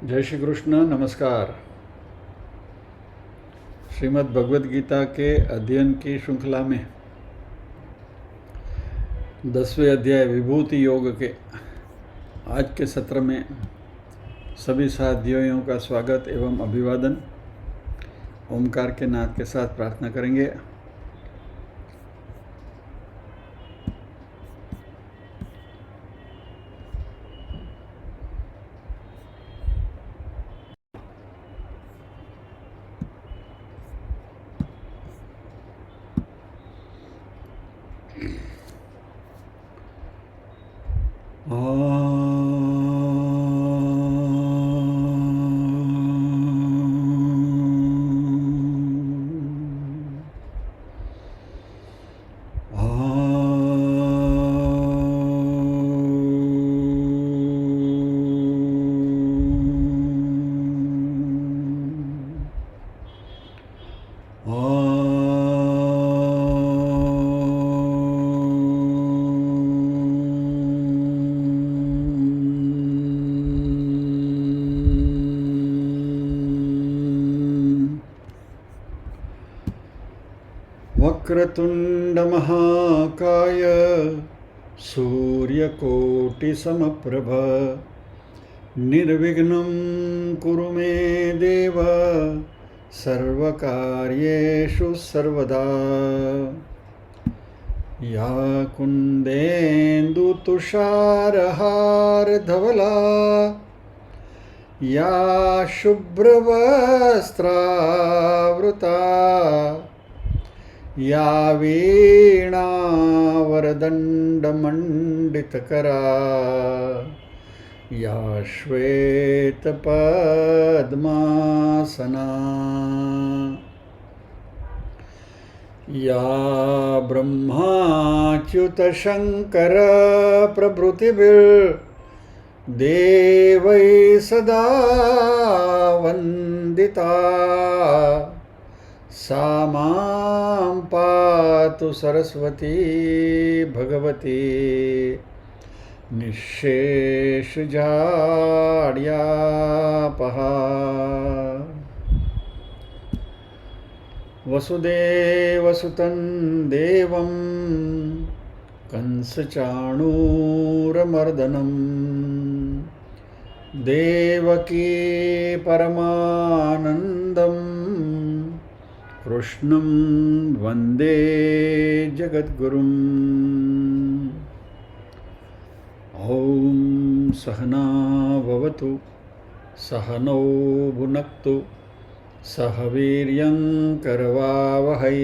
जय श्री कृष्ण। नमस्कार। श्रीमद् भगवद गीता के अध्ययन की श्रृंखला में 10वें अध्याय विभूति योग के आज के सत्र में सभी साथियों का स्वागत एवं अभिवादन। ओमकार के नाद के साथ प्रार्थना करेंगे। वक्रतुंड महाकाय सूर्यकोटिसमप्रभ निर्विघ्नं कुरु मे देव सर्वकार्येषु सर्वदा। या कुन्देन्दुतुषारहारधवला या शुभ्रवस्त्रावृता या वीणावरदण्डमण्डितकरा या श्वेतपद्मासना या ब्रह्माच्युतशङ्करप्रभृतिभिर्देवैः सदा वन्दिता सा मां पातु सरस्वती भगवती निःशेषजाड्यापहा। वसुदेवसुतं देवं कंसचाणूरमर्दनं देवकी परमानन्दं कृष्णं वन्दे जगद्गुरुम्। ॐ सहना भवतु सहनौ भुनक्तु सह वीर्यं करवावहै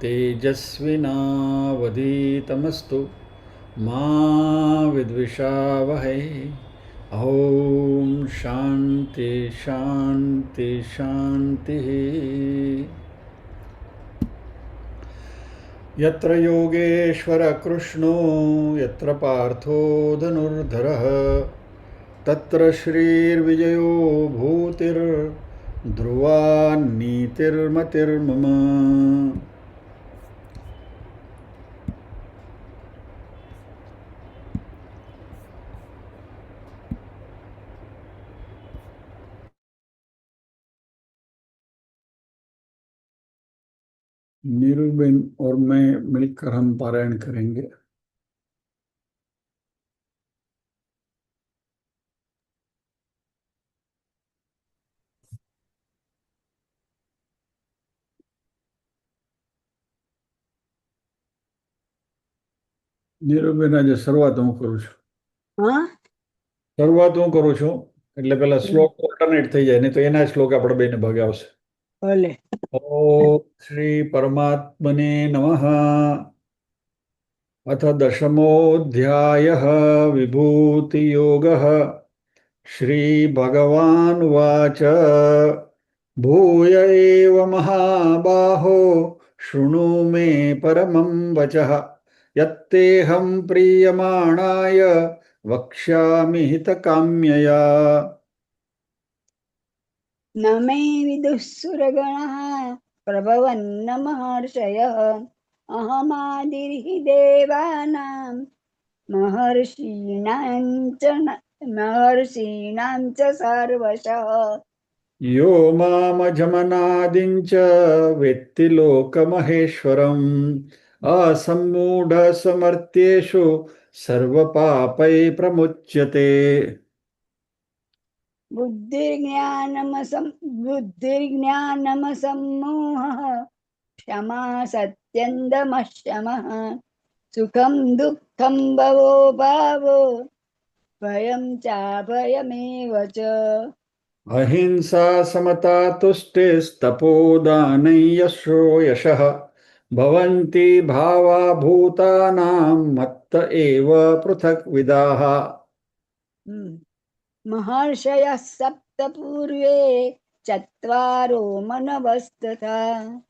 तेजस्विनावधीतमस्तु मा विद्विषावहै। ॐ शान्ति शान्ति शान्तिः। यत्र योगेश्वर कृष्णो यत्र पार्थो धनुर्धरः तत्र श्रीर्विजयो भूतिर्ध्रुवा नीतिर्मतिर्मम। नीरूबेन और मैं मिलकर हम पारायण करेंगे। नीरूबेन आज શરૂઆત હું કરું છું। શરૂઆત હું કરું છું એટલે પેલા શ્લોક ઓલ્ટરનેટ થઈ જાય, નહીં તો એના શ્લોક આપણે બેને ભાગે આવશે। ભલે। ઓમ શ્રી પરમાત્મને નમઃ। अथ दशमोऽध्यायः विभूतियोगः। श्रीभगवानुवाच भूय एव महाबाहो शृणु मे परमं वचः यत्तेऽहं प्रीयमाणाय वक्ष्यामि हितकाम्यया। न मे विदुःसुरगणः प्रभवन्न महर्षयः अहमादिर्हि देवानां महर्षीणां च महर्षीणां च सर्वशः। यो मामजमनादिं च वेत्ति लोकमहेश्वरम् असम्मूढसमर्थ्येषु सर्वपापैः प्रमुच्यते। बुद्धिर्ज्ञानमसम्मोहः क्षमा सत्यं दमः शमः सुखं दुःखं भवो भावो भयं चाभयमेव च। अहिंसा समता तुष्टिस्तपोदानै यशो यशः भवन्ति भावा भूतानां मत्त एव पृथक्विदाः। महर्षयः सप्त पूर्वे चत्वारो मनवस्तथा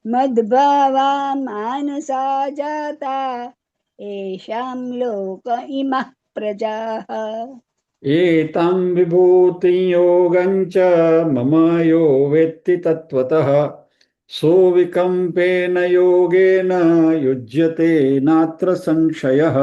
मद्भावा मानसा जाता येषां लोक इमः प्रजाः। एतां विभूतिं योगं च मम यो वेत्ति तत्त्वतः सोऽविकम्पेन योगेन युज्यते नात्र संशयः।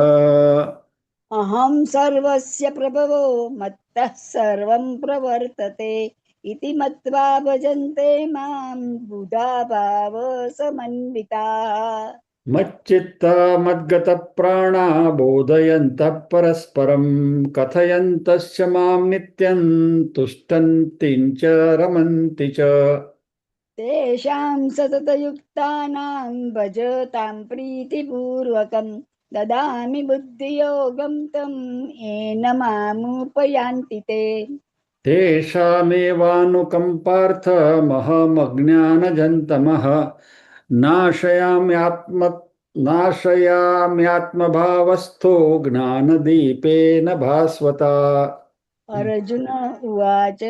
अहं सर्वस्य प्रभवो मत्तः सर्वं प्रवर्तते इति मत्वा भजन्ते मां बुधा भाव समन्विताः। मच्चित्ता मद्गतप्राणा बोधयन्तः परस्परं कथयन्तश्च मां नित्यं तुष्टन्ति च रमन्ति च। तेषां सततयुक्तानां भजतां प्रीतिपूर्वकं ददामि बुद्धियोगं तं येन मामुपयान्ति ते। तेषामेवानुकम्पार्थ महमज्ञानजन्तमः नाशयाम्यात्म नाशयाम्यात्मभावस्थो ज्ञानदीपेन भास्वता। अर्जुन उवाच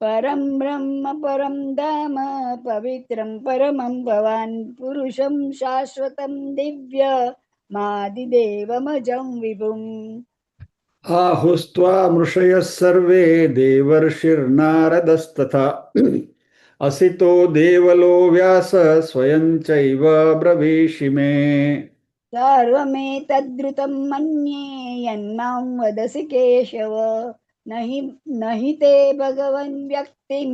परं ब्रह्म परं धाम पवित्रं परमं भवान् पुरुषं शाश्वतं दिव्यमादिदेवमजं विभुम्। आहुस्त्वा मृषयः सर्वे देवर्षिर्नारदस्तथा असितो देवलो व्यास स्वयं चैव ब्रवीषि मे। सर्वमेतद्रुतं मन्ये यन्मां वदसि केशव न हि ते भगवन् व्यक्तिं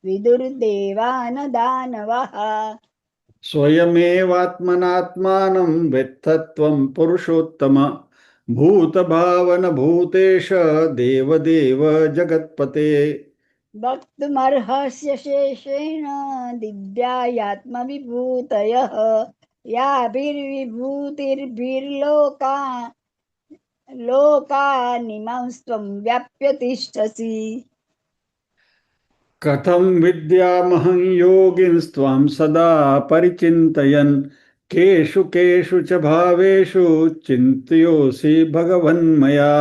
विदुर्देवान दानवः। स्वयमेवात्मनात्मानं वेत्थत्वं पुरुषोत्तम भूतभावन भूतेश देवदेव जगत्पते। वक्तुमर्हस्य शेषेण दिव्यायात्मविभूतयः याभिर्विभूतिर्भिर्लोका लोकानिमांस्त्वं व्याप्य तिष्ठसि। कथं विद्यामहं योगिंस्त्वां सदा परिचिन्तयन् केषु केषु च भावेषु चिन्तयोऽसि भगवन्मया।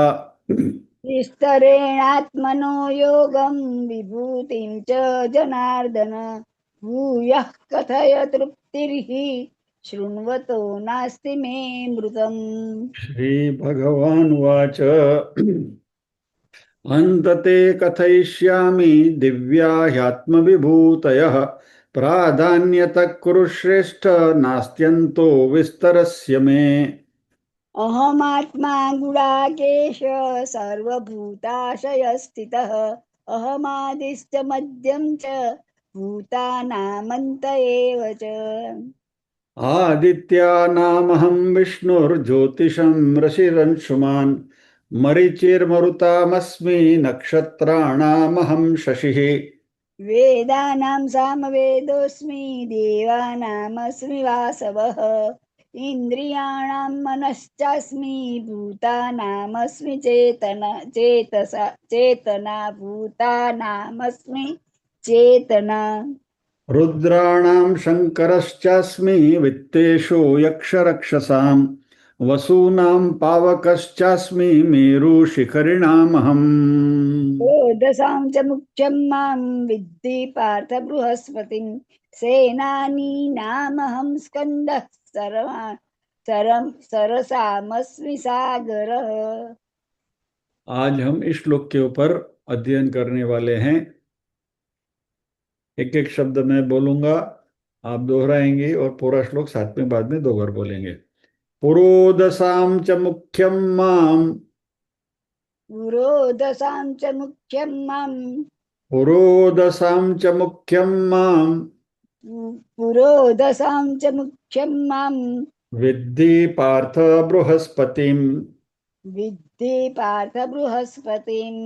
विस्तरेणात्मनो योगं विभूतिं च जनार्दन भूयः कथय तृप्तिर्हि शृण्वतो नास्ति मे मृतम्। श्रीभगवानुवाच अन्तते कथयिष्यामि दिव्या ह्यात्मविभूतयः प्राधान्यतः कुरु श्रेष्ठ नास्त्यन्तो विस्तरस्य मे। अहमात्मा गुडाकेश सर्वभूताशयस्थितः अहमादिश्च मध्यं च भूतानामन्त एव च। आदित्यानामहं विष्णुर्ज्योतिषं रशिरंशुमान् मरीचिर्मरुतामस्मि नक्षत्राणामहं शशिः। वेदानां सामवेदोऽस्मि देवानामस्मि वासवः इन्द्रियाणां मनश्चास्मि भूतानामस्मि चेतना भूतानामस्मि चेतना। रुद्राणां शङ्करश्चास्मि वित्तेषु यक्षरक्षसां वसूनां पावकश्चास्मि मेरुशिखरिणामहम्। षोडशां च मुख्यं मां विद्धि पार्थ बृहस्पतिं सेनानीनामहं स्कन्दः सरसामस्मि सागरः। आज हम इस श्लोक के ऊपर अध्ययन करने वाले हैं। एक एक शब्द मैं बोलूंगा, आप दोहराएंगे और पूरा श्लोक साथ में बाद में दो बार बोलेंगे। पुरोदसाम च मुख्यम माम पुरोदसां च मुख्यं मां पुरोदसां च मुख्यं मां पुरोदसां च मुख्यं मां विद्धि पार्थ बृहस्पतिम्। विद्धि पार्थ बृहस्पतिम्।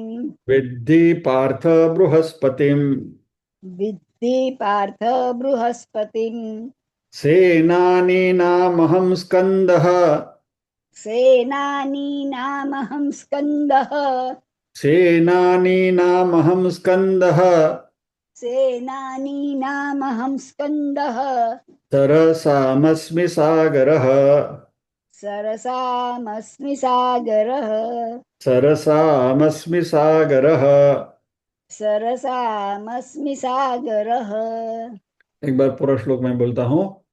विद्धि पार्थ बृहस्पतिम्। विद्धि पार्थ बृहस्पतिम्। सेनानीनामहं स्कन्दः। सेनानीनामहं स्कन्दः। सेनानीनामहं स्कन्दः। सेनानीनामहं स्कन्दः। सरसामस्मि सागरः। सरसामस्मि सागरः। सरसामस्मि सागरः। सरसामस्मि सागरः। एक बार पूरा श्लोक मैं बोलता हूँ।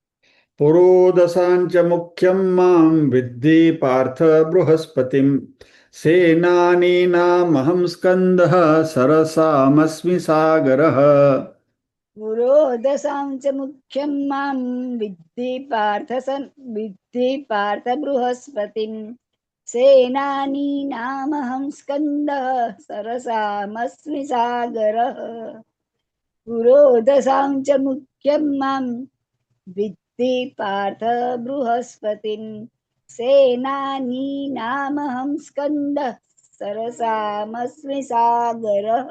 पुरोदसाञ्च मुख्यं मां विद्धि पार्थ बृहस्पतिम्। सेनानीनामहं स्कन्दः। सरसामस्मि सागरः। पुरोदसां च मुख्यं मां विद्धि पार्थ बृहस्पतिम्। सेनानीनामहं स्कन्दः। सरसामस्मि सागरः। पुरोदसां च मुख्यं मां विद्धि पार्थ बृहस्पतिम्। सेनानीनामहं स्कन्दः। सरसामस्मि सागरः।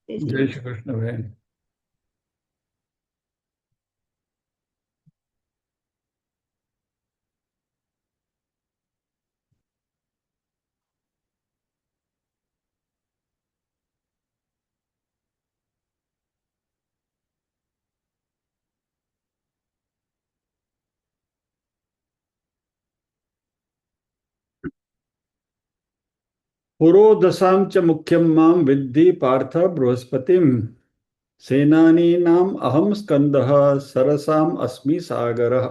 जय श्री जय कृष्ण। श्री कृष्ण बहन। पुरोदसां च मुख्यं मां विद्धि पार्थ बृहस्पतिम्। सेनानीनाम् अहं स्कन्दः। सरसाम् अस्मि सागरः।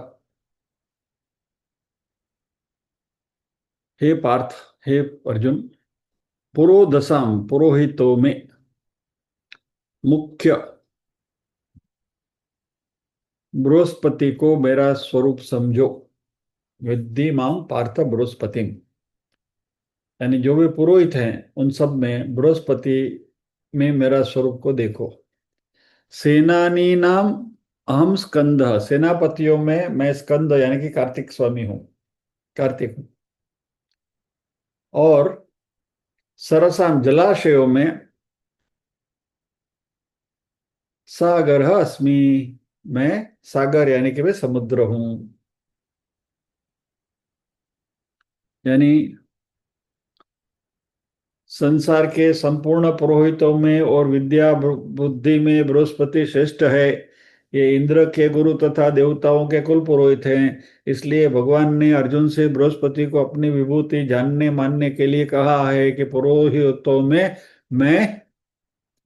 हे पार्थ, हे अर्जुन, पुरोदसाम पुरोहितों में मुख्य बृहस्पति को मेरा स्वरूप समझो। विद्धि माम पार्थ बृहस्पति, यानी जो भी पुरोहित हैं उन सब में बृहस्पति में मेरा स्वरूप को देखो। सेनानी नाम अहम स्कंद, सेनापतियों में मैं स्कंद यानी कि कार्तिक स्वामी हूँ, कार्तिक हूँ। और सरसाम जलाशयों में सागर अस्मि, मैं सागर यानी कि मैं समुद्र हूं। यानी संसार के संपूर्ण पुरोहितों में और विद्या बुद्धि में बृहस्पति श्रेष्ठ है। ये इंद्र के गुरु तथा देवताओं के कुल पुरोहित हैं। इसलिए भगवान ने अर्जुन से बृहस्पति को अपनी विभूति जानने मानने के लिए कहा है कि पुरोहितों में मैं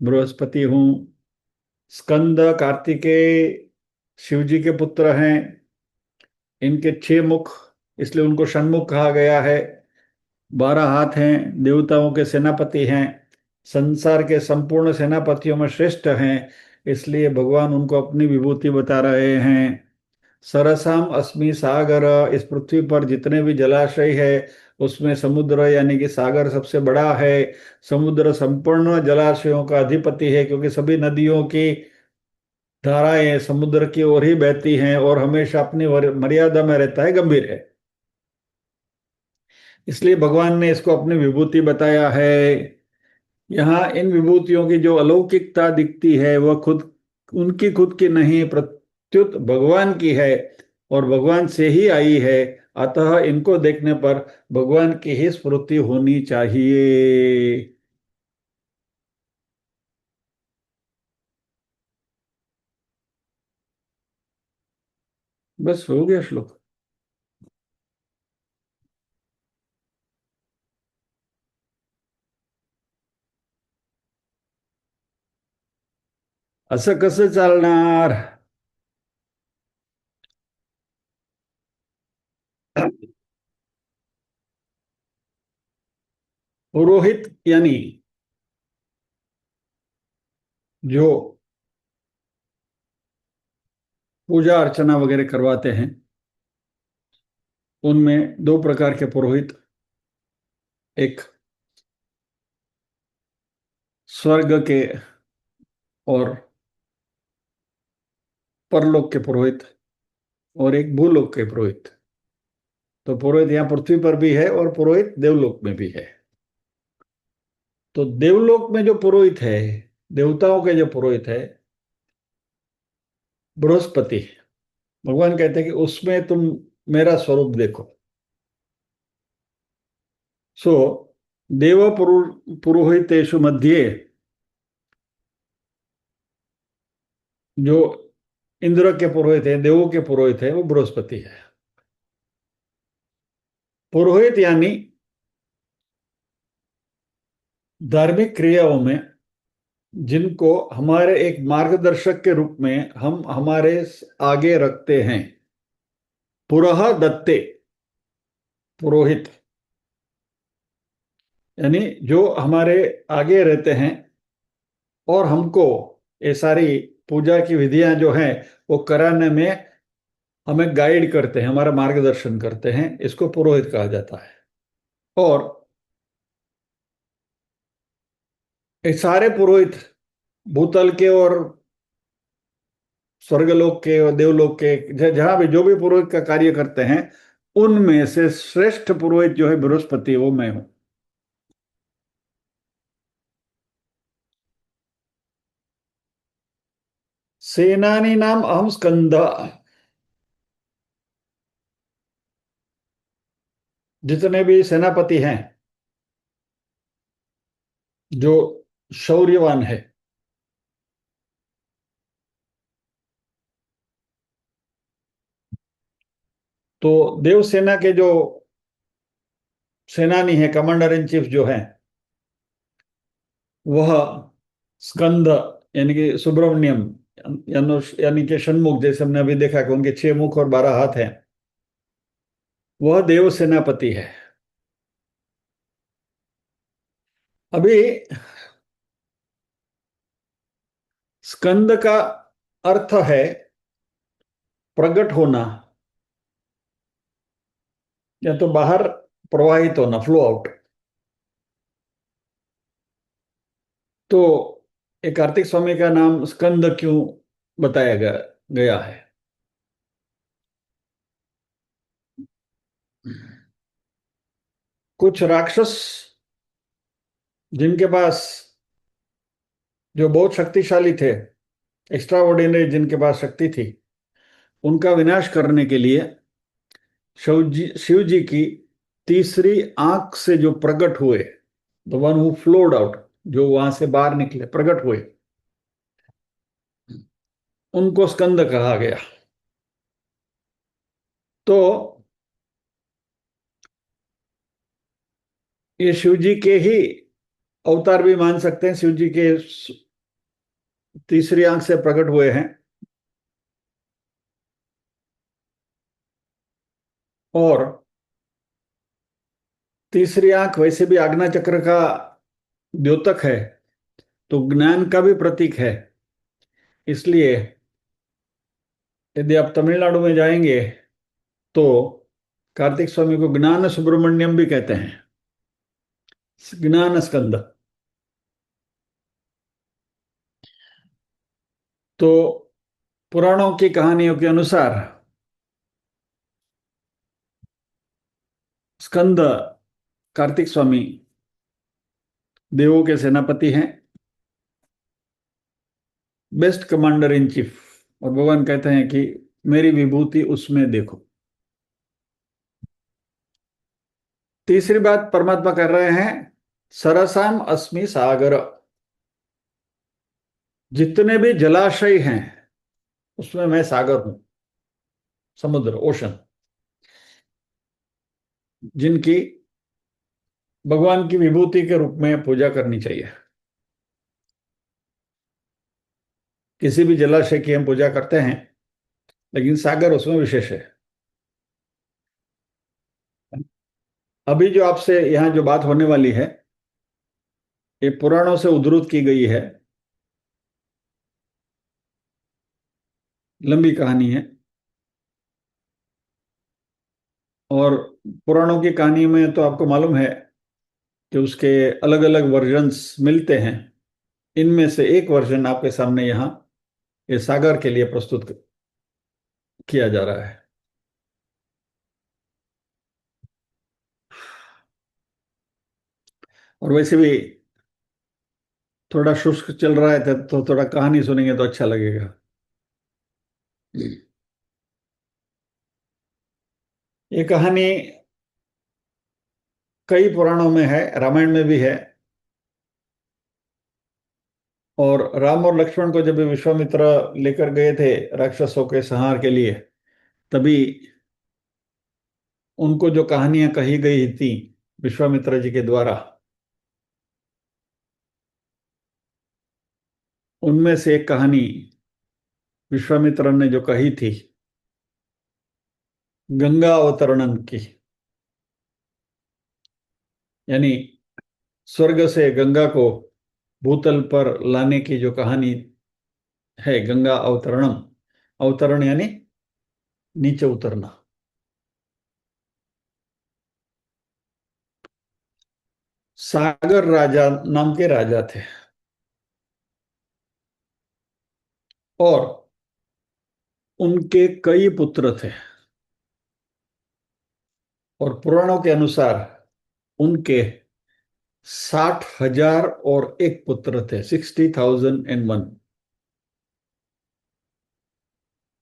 बृहस्पति हूँ। स्कंद कार्तिकेय शिव जी के पुत्र हैं। इनके 6 मुख, इसलिए उनको षण्मुख कहा गया है। 12 हाथ हैं, देवताओं के सेनापति हैं, संसार के संपूर्ण सेनापतियों में श्रेष्ठ हैं। इसलिए भगवान उनको अपनी विभूति बता रहे हैं। सरसाम अस्मि सागर, इस पृथ्वी पर जितने भी जलाशय है उसमें समुद्र यानी कि सागर सबसे बड़ा है। समुद्र संपूर्ण जलाशयों का अधिपति है, क्योंकि सभी नदियों की धाराएं समुद्र की ओर ही बहती हैं और हमेशा अपनी मर्यादा में रहता है, गंभीर है। इसलिए भगवान ने इसको अपनी विभूति बताया है। यहाँ इन विभूतियों की जो अलौकिकता दिखती है वह खुद उनकी खुद की नहीं, प्रत्युत भगवान की है और भगवान से ही आई है। अतः इनको देखने पर भगवान की ही स्मृति होनी चाहिए। बस हो गया श्लोक। असं कसं चालणार? पुरोहित यानी जो पूजा अर्चना वगैरह करवाते हैं, उनमें 2 प्रकार के पुरोहित। एक स्वर्ग के और परलोक के पुरोहित और एक भूलोक के पुरोहित। तो पुरोहित यहाँ पृथ्वी पर भी है और पुरोहित देवलोक में भी है। तो देवलोक में जो पुरोहित है, देवताओं के जो पुरोहित है, बृहस्पति, भगवान कहते हैं कि उसमें तुम मेरा स्वरूप देखो। सो देव पुरोहितेषु मध्ये जो इंद्र के पुरोहित है, देवों के पुरोहित है, वो बृहस्पति है। पुरोहित यानी धार्मिक क्रियाओं में जिनको हमारे एक मार्गदर्शक के रूप में हम हमारे आगे रखते हैं। पुरह दत्ते, पुरोहित यानी जो हमारे आगे रहते हैं और हमको ये सारी पूजा की विधियां जो हैं वो कराने में हमें गाइड करते हैं, हमारा मार्गदर्शन करते हैं। इसको पुरोहित कहा जाता है। और ये सारे पुरोहित भूतल के और स्वर्गलोक के और देवलोक के जहां भी जो भी पुरोहित का कार्य करते हैं, उनमें से श्रेष्ठ पुरोहित जो है बृहस्पति, वो मैं हूं। सेनानी नाम अहम स्कंद, जितने भी सेनापति हैं जो शौर्यवान है, तो देवसेना के जो सेनानी है, कमांडर इन चीफ जो है, वह स्कंद यानी कि सुब्रमण्यम, यानी कि षणमुख, जैसे हमने अभी देखा कि उनके 6 मुख और 12 हाथ हैं, वह देव सेनापति है। अभी स्कंद का अर्थ है प्रकट होना या तो बाहर प्रवाहित होना, फ्लो आउट। तो एक कार्तिक स्वामी का नाम स्कंद क्यों बताया गया है? कुछ राक्षस जिनके पास, जो बहुत शक्तिशाली थे, एक्स्ट्रा ऑर्डिनरी जिनके पास शक्ति थी, उनका विनाश करने के लिए शिव जी की तीसरी आंख से जो प्रकट हुए, the one who flowed out, जो वहां से बाहर निकले, प्रकट हुए, उनको स्कंद कहा गया। तो ये शिव जी के ही अवतार भी मान सकते हैं। शिव जी के तीसरी आंख से प्रकट हुए हैं। और तीसरी आंख वैसे भी आज्ञा चक्र का द्योतक है, तो ज्ञान का भी प्रतीक है। इसलिए यदि आप तमिलनाडु में जाएंगे तो कार्तिक स्वामी को ज्ञान सुब्रमण्यम भी कहते हैं, ज्ञान स्कंद। तो पुराणों की कहानियों के अनुसार स्कंद, कार्तिक स्वामी देवों के सेनापति हैं, बेस्ट कमांडर इन चीफ। और भगवान कहते हैं कि मेरी विभूति उसमें देखो। तीसरी बात परमात्मा कर रहे हैं, सरसाम अस्मि सागर। जितने भी जलाशय हैं उसमें मैं सागर हूं, समुद्र, ओशन, जिनकी भगवान की विभूति के रूप में पूजा करनी चाहिए। किसी भी जलाशय की हम पूजा करते हैं, लेकिन सागर उसमें विशेष है। अभी जो आपसे यहाँ जो बात होने वाली है, ये पुराणों से उद्धृत की गई है, लंबी कहानी है। और पुराणों की कहानी में तो आपको मालूम है कि उसके अलग अलग वर्जन्स मिलते हैं। इनमें से एक वर्जन आपके सामने यहाँ ये सागर के लिए प्रस्तुत किया जा रहा है। और वैसे भी थोड़ा शुष्क चल रहा है तो थोड़ा कहानी सुनेंगे तो अच्छा लगेगा। ये कहानी कई पुराणों में है, रामायण में भी है। और राम और लक्ष्मण को जब विश्वामित्र लेकर गए थे राक्षसों के संहार के लिए, तभी उनको जो कहानियां कही गई थी विश्वामित्र जी के द्वारा, उनमें से एक कहानी विश्वामित्र ने जो कही थी गंगा अवतरणन की, यानी स्वर्ग से गंगा को भूतल पर लाने की जो कहानी है, गंगा अवतरणम। अवतरण यानी नीचे उतरना। सागर राजा नाम के राजा थे और उनके कई पुत्र थे। और पुराणों के अनुसार उनके 60,000 और एक पुत्र थे, 60,001।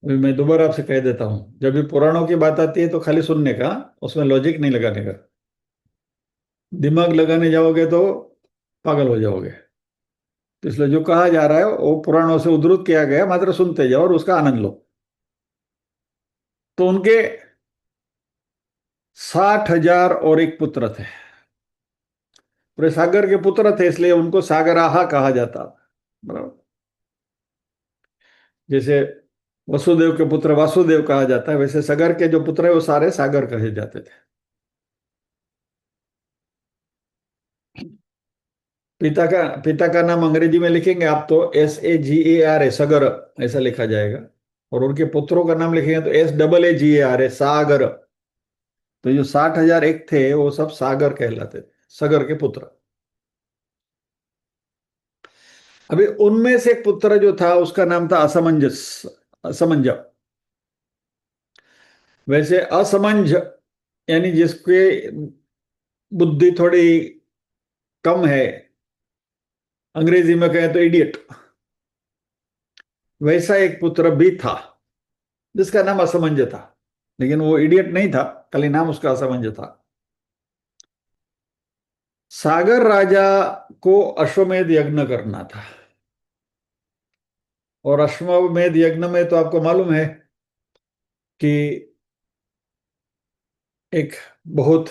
अभी मैं दोबारा आपसे कह देता हूं, जब भी पुराणों की बात आती है तो खाली सुनने का, उसमें लॉजिक नहीं लगाने का। दिमाग लगाने जाओगे तो पागल हो जाओगे। तो इसलिए जो कहा जा रहा है वो पुराणों से उद्धृत किया गया, मात्र सुनते जाओ और उसका आनंद लो। तो उनके 60,000 और एक पुत्र थे। पूरे सागर के पुत्र थे, इसलिए उनको सागराहा कहा जाता। बराबर। जैसे वसुदेव के पुत्र वासुदेव कहा जाता है, वैसे सागर के जो पुत्र है वो सारे सागर कहे जाते थे। पिता का नाम अंग्रेजी में लिखेंगे आप तो SAGAR है, सगर ऐसा लिखा जाएगा। और उनके पुत्रों का नाम लिखेंगे तो SAAGAR है, सागर। तो जो 60,000 एक थे वो सब सागर कहलाते थे, सगर के पुत्र। अभी उनमें से एक पुत्र जो था उसका नाम था असमंजस, असमंज। वैसे असमंज यानी जिसके बुद्धि थोड़ी कम है, अंग्रेजी में कहें तो इडियट, वैसा एक पुत्र भी था जिसका नाम असमंज था। लेकिन वो इडियट नहीं था, खाली नाम उसका असमंज था। सागर राजा को अश्वमेध यज्ञ करना था। और अश्वमेध यज्ञ में तो आपको मालूम है कि एक बहुत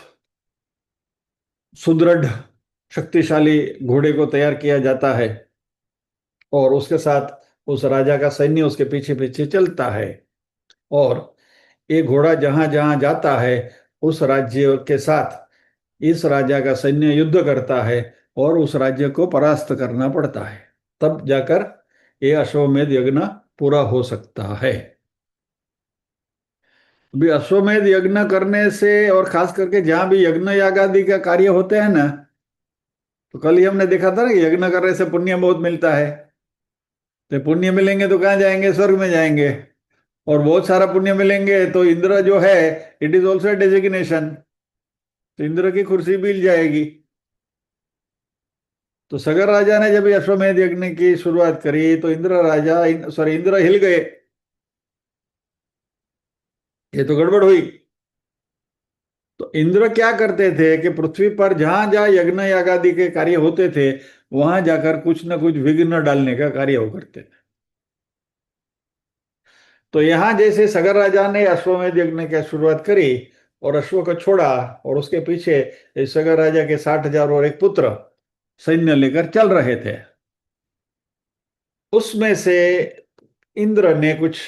सुदृढ़ शक्तिशाली घोड़े को तैयार किया जाता है और उसके साथ उस राजा का सैन्य उसके पीछे पीछे चलता है। और ये घोड़ा जहां जहां जाता है उस राज्य के साथ इस राजा का सैन्य युद्ध करता है और उस राज्य को परास्त करना पड़ता है, तब जाकर ये अश्वमेध यज्ञ पूरा हो सकता है। अभी अश्वमेध यज्ञ करने से, और खास करके जहां भी यज्ञ याग आदि का कार्य होते हैं ना, तो कल ही हमने देखा था ना कि यज्ञ करने से पुण्य बहुत मिलता है। तो पुण्य मिलेंगे तो कहाँ जाएंगे? स्वर्ग में जाएंगे। और बहुत सारा पुण्य मिलेंगे तो इंद्र जो है, इट इज ऑल्सो डेजिग्नेशन, तो इंद्र की कुर्सी भी मिल जाएगी। तो सगर राजा ने जब ये अश्वमेध यज्ञ की शुरुआत करी तो इंद्र हिल गए, ये तो गड़बड़ हुई। तो इंद्र क्या करते थे कि पृथ्वी पर जहां जहां यज्ञ याग आदि के कार्य होते थे वहां जाकर कुछ न कुछ विघ्न डालने का कार्य वो करते थे। तो यहां जैसे सगर राजा ने अश्वमेध यज्ञ की शुरुआत करी और अश्व को छोड़ा और उसके पीछे इस सगर राजा के 60,000 और एक पुत्र सैन्य लेकर चल रहे थे, उसमें से इंद्र ने कुछ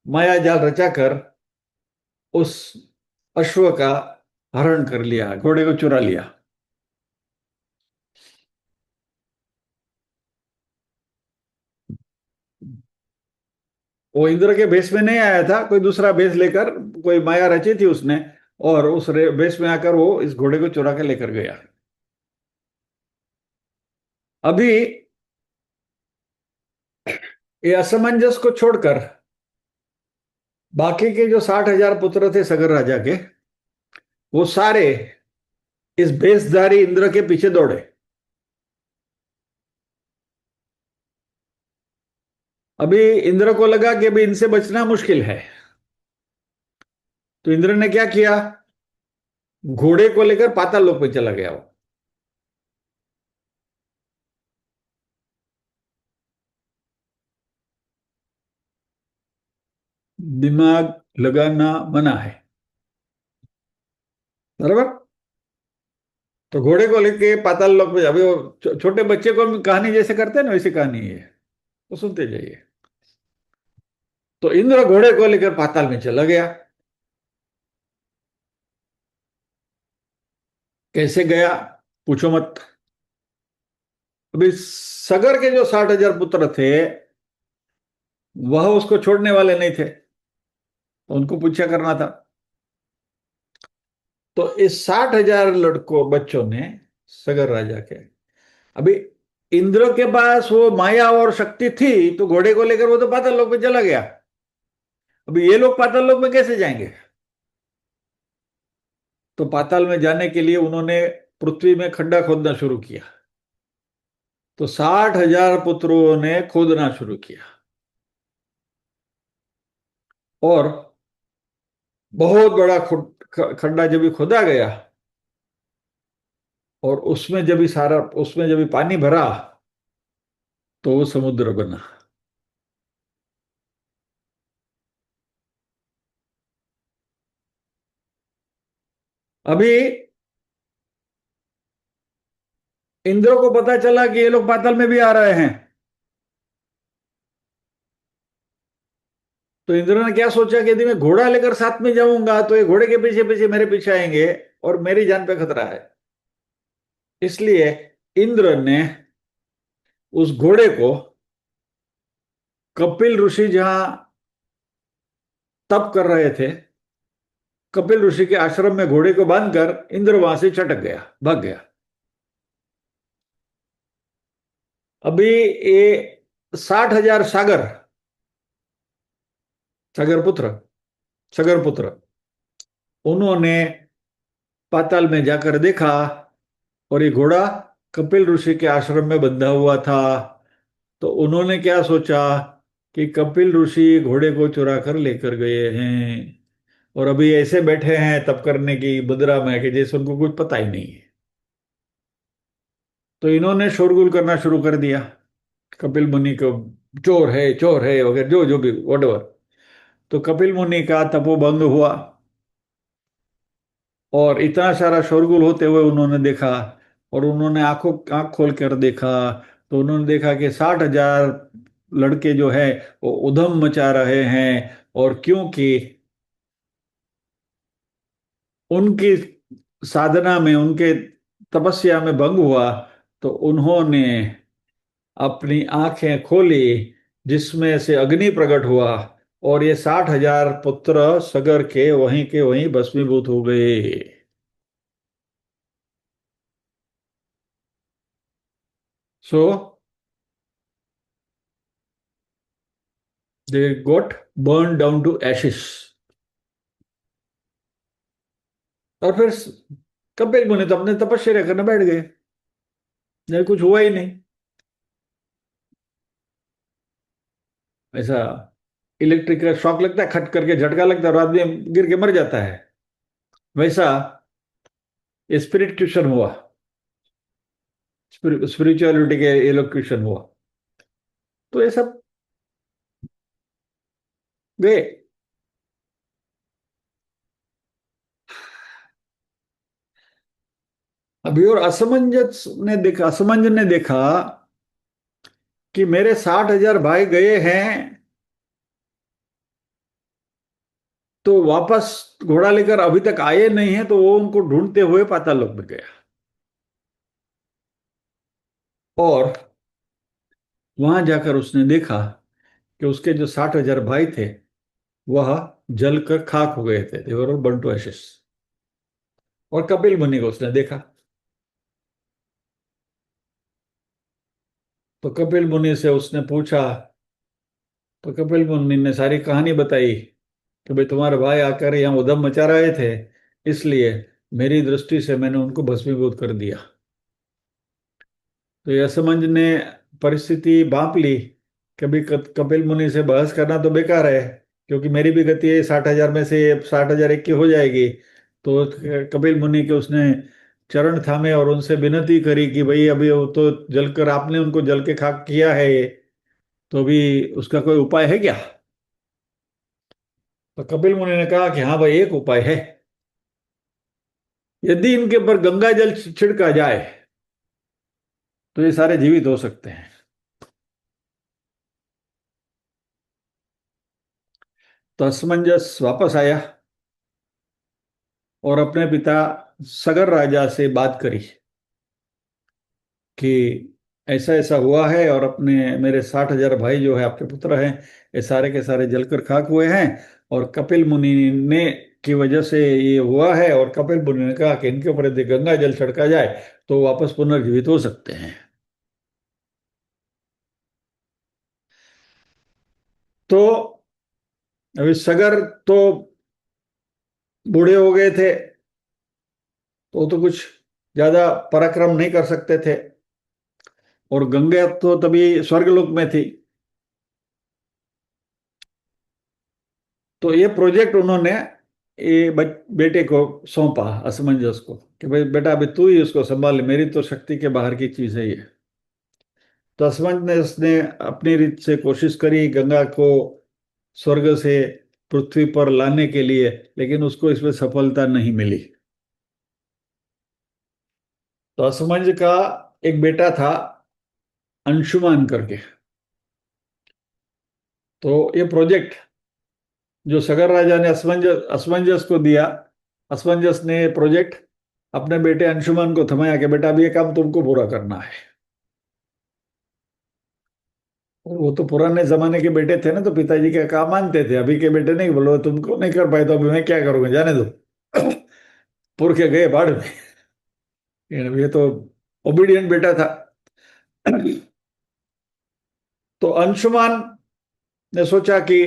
माया जाल रचाकर उस अश्व का हरण कर लिया, घोड़े को चुरा लिया। वो इंद्र के भेष में नहीं आया था, कोई दूसरा भेष लेकर, कोई माया रची थी उसने, और उस भेष में आकर वो इस घोड़े को चुरा के लेकर गया। अभी ये असमंजस को छोड़कर बाकी के जो 60,000 पुत्र थे सगर राजा के, वो सारे इस भेषधारी इंद्र के पीछे दौड़े। अभी इंद्र को लगा कि अभी इनसे बचना मुश्किल है, तो इंद्र ने क्या किया, घोड़े को लेकर पाताल लोक में चला गया वो। दिमाग लगाना मना है, बराबर। तो घोड़े को लेके पाताल लोक में, अभी वो छोटे बच्चे को हम कहानी जैसे करते हैं ना, वैसी कहानी है, तो सुनते जाइए। तो इंद्र घोड़े को लेकर पाताल में चला गया। कैसे गया पूछो मत। अभी सगर के जो 60,000 पुत्र थे, वह उसको छोड़ने वाले नहीं थे, तो उनको पूछा करना था। तो इस 60,000 लड़कों बच्चों ने, सगर राजा के, अभी इंद्र के पास वो माया और शक्ति थी, तो घोड़े को लेकर वो तो पाताल लोक में चला गया। अभी ये लोग पाताल लोक में कैसे जाएंगे? तो पाताल में जाने के लिए उन्होंने पृथ्वी में खड्डा खोदना शुरू किया। तो 60,000 पुत्रों ने खोदना शुरू किया, और बहुत बड़ा खड्डा जब भी खोदा गया, और उसमें जब भी सारा, उसमें जब भी पानी भरा, तो वो समुद्र बना। अभी इंद्र को पता चला कि ये लोग पाताल में भी आ रहे हैं, तो इंद्र ने क्या सोचा कि यदि मैं घोड़ा लेकर साथ में जाऊंगा तो ये घोड़े के पीछे पीछे मेरे पीछे आएंगे, और मेरी जान पे खतरा है। इसलिए इंद्र ने उस घोड़े को कपिल ऋषि जहां तप कर रहे थे, कपिल ऋषि के आश्रम में घोड़े को बांधकर इंद्र वहां से चटक गया, भाग गया। अभी ये 60,000 सागर पुत्र, सागर पुत्र, उन्होंने पाताल में जाकर देखा, और ये घोड़ा कपिल ऋषि के आश्रम में बंधा हुआ था। तो उन्होंने क्या सोचा कि कपिल ऋषि घोड़े को चुरा कर लेकर गए हैं, और अभी ऐसे बैठे हैं तप करने की मुद्रा में कि जैसे उनको कुछ पता ही नहीं है। तो इन्होंने शोरगुल करना शुरू कर दिया कपिल मुनि को, चोर है वगैरह, जो जो भी वॉटएवर। तो कपिल मुनि का तपोभंग हुआ, और इतना सारा शोरगुल होते हुए उन्होंने देखा, और उन्होंने आंख खोल कर देखा, तो उन्होंने देखा कि 60,000 लड़के जो है वो उधम मचा रहे हैं। और क्योंकि उनकी साधना में, उनके तपस्या में भंग हुआ, तो उन्होंने अपनी आंखें खोली, जिसमें से अग्नि प्रकट हुआ, और ये 60,000 पुत्र सगर के वहीं भस्मीभूत हो गए। सो दे गोट बर्न डाउन टू एशिस। और फिर कपिल मुनि तो अपने तपस्या करने बैठ गए, नहीं कुछ हुआ ही नहीं। ऐसा इलेक्ट्रिक का शॉक लगता है, खट करके झटका लगता है और आदमी गिर के मर जाता है, वैसा स्पिरिट ट्यूशन हुआ, स्पिरिचुअलिटी के एलोक्यूशन हुआ। तो ये सब गए। अभी और असमंज ने देखा कि मेरे 60,000 भाई गए हैं, तो वापस घोड़ा लेकर अभी तक आए नहीं है, तो वो उनको ढूंढते हुए पाताल लोक में गया, और वहां जाकर उसने देखा कि उसके जो 60,000 भाई थे, वह जलकर खाक हो गए थे, देवर बर्न टू एशेस। और कपिल मुनि को उसने देखा। तो कपिल मुनि से उसने पूछा तो कपिल मुनि ने सारी कहानी बताई कि भाई तुम्हारे भाई आकर यहाँ उधम मचा रहे थे, इसलिए मेरी दृष्टि से मैंने उनको भस्मीभूत कर दिया। तो यशमंज ने परिस्थिति भांप ली। कभी कपिल मुनि से बहस करना तो बेकार है, क्योंकि मेरी भी गति 60,000 में से 60,000 एक की हो जाएगी। तो कपिल मुनि के उसने चरण थामे और उनसे विनती करी कि भाई अभी वो तो जलकर आपने उनको जल के खाक किया है ये, तो अभी उसका कोई उपाय है क्या? तो कपिल मुनि ने कहा कि हाँ भाई, एक उपाय है। यदि इनके ऊपर गंगा जल छिड़का जाए तो ये सारे जीवित हो सकते हैं। तो असमंजस वापस आया और अपने पिता सगर राजा से बात करी कि ऐसा ऐसा हुआ है, और अपने मेरे 60,000 भाई जो है आपके पुत्र हैं, ये सारे के सारे जलकर खाक हुए हैं, और कपिल मुनि ने की वजह से ये हुआ है। और कपिल मुनि ने कहा कि इनके ऊपर यदि गंगा जल छिड़का जाए तो वापस पुनर्जीवित हो सकते हैं। तो अभी सगर तो बूढ़े हो गए थे, तो कुछ ज्यादा पराक्रम नहीं कर सकते थे, और गंगा तो तभी स्वर्गलोक में थी। तो ये प्रोजेक्ट उन्होंने ये बेटे को सौंपा, असमंजस को, कि भाई बेटा अभी तू ही उसको संभाल ले, मेरी तो शक्ति के बाहर की चीज है ये। तो असमंजस ने अपनी रीत से कोशिश करी गंगा को स्वर्ग से पृथ्वी पर लाने के लिए, लेकिन उसको इसमें सफलता नहीं मिली। तो असमंज का एक बेटा था अंशुमान करके। तो ये प्रोजेक्ट जो सगर राजा ने असमंजस को दिया, असमंजस ने प्रोजेक्ट अपने बेटे अंशुमान को थमाया कि बेटा अभी ये काम तुमको पूरा करना है। और वो तो पुराने जमाने के बेटे थे ना, तो पिताजी का काम मानते थे। अभी के बेटे नहीं, बोलो तुमको नहीं कर पाए तो अभी मैं क्या करूंगा, जाने दो। पुर के गए बाढ़ में। ये तो ओबीडियंट बेटा था। तो अंशुमान ने सोचा कि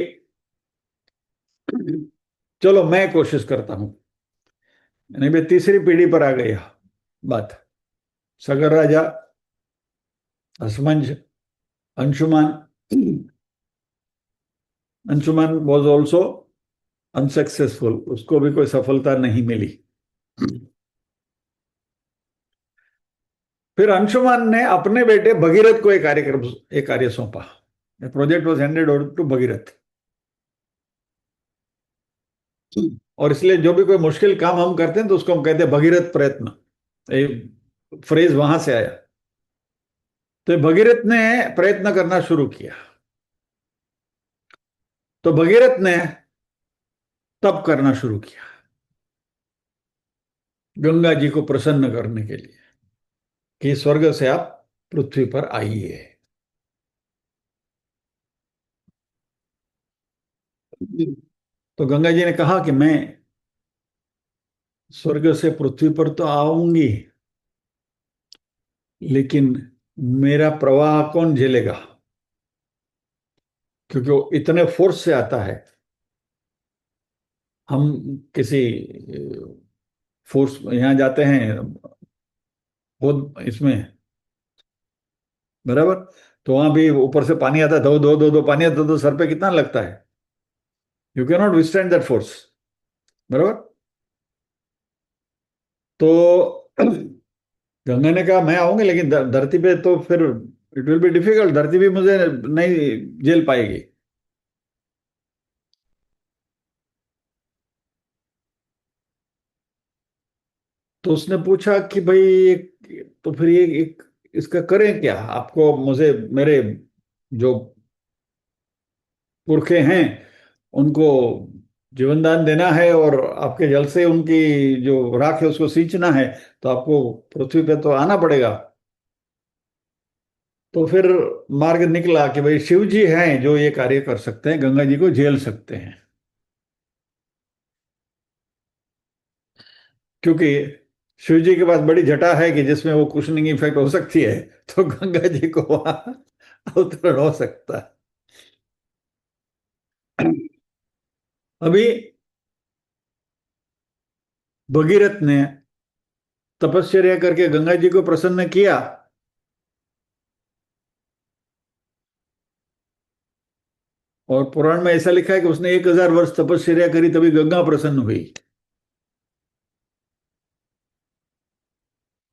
चलो मैं कोशिश करता हूं। नहीं, भाई तीसरी पीढ़ी पर आ गई बात। सगर राजा, Asamanj, Anshuman. Anshuman was also unsuccessful, उसको भी कोई सफलता नहीं मिली। फिर अंशुमान ने अपने बेटे भगीरथ को एक कार्य सौंपा। Project was handed over to Bhagirath. और इसलिए जो भी कोई मुश्किल काम हम करते हैं तो उसको हम कहते हैं भगीरथ प्रयत्न। ये फ्रेज वहां से आया। तो भगीरथ ने प्रयत्न करना शुरू किया। तो भगीरथ ने तप करना शुरू किया गंगा जी को प्रसन्न करने के लिए, कि स्वर्ग से आप पृथ्वी पर आइए। तो गंगा जी ने कहा कि मैं स्वर्ग से पृथ्वी पर तो आऊंगी, लेकिन मेरा प्रवाह कौन झेलेगा, क्योंकि वो इतने फोर्स से आता है। हम किसी फोर्स यहां जाते हैं खुद इसमें, बराबर, तो वहां भी ऊपर से पानी आता है, दो दो दो दो पानी आता है, तो सर पे कितना लगता है। You can not withstand that force, बराबर। तो गंगा ने कहा मैं आऊंगी, लेकिन धरती पे तो फिर इट विल बी डिफिकल्ट, धरती भी मुझे नहीं झेल पाएगी। तो उसने पूछा कि भाई तो फिर ये इसका करें क्या, आपको मुझे मेरे जो पुरखे हैं उनको जीवन दान देना है, और आपके जल से उनकी जो राख है उसको सींचना है, तो आपको पृथ्वी पे तो आना पड़ेगा। तो फिर मार्ग निकला कि भाई शिव जी हैं जो ये कार्य कर सकते हैं, गंगा जी को झेल सकते हैं, क्योंकि शिव जी के पास बड़ी जटा है कि जिसमें वो कुशनिंग इफेक्ट हो सकती है। तो गंगा जी को वहां अवतरण हो सकता है। अभी भगीरथ ने तपश्चर्या करके गंगा जी को प्रसन्न किया, और पुराण में ऐसा लिखा है कि उसने 1000 वर्ष तपश्चर्या करी तभी गंगा प्रसन्न हुई।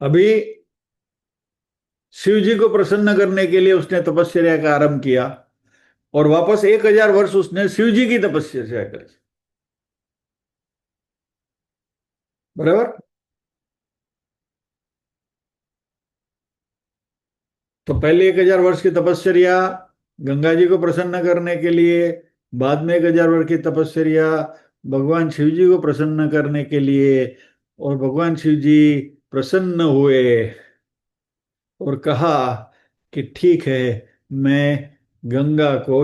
अभी शिव जी को प्रसन्न करने के लिए उसने तपश्चर्या का आरंभ किया, और वापस 1000 वर्ष उसने शिव जी की तपस्या करी। बराबर। तो पहले 1000 वर्ष की तपस्या गंगा जी को प्रसन्न करने के लिए, बाद में 1000 वर्ष की तपस्या भगवान शिव जी को प्रसन्न करने के लिए, और भगवान शिव जी प्रसन्न हुए और कहा कि ठीक है, मैं गंगा को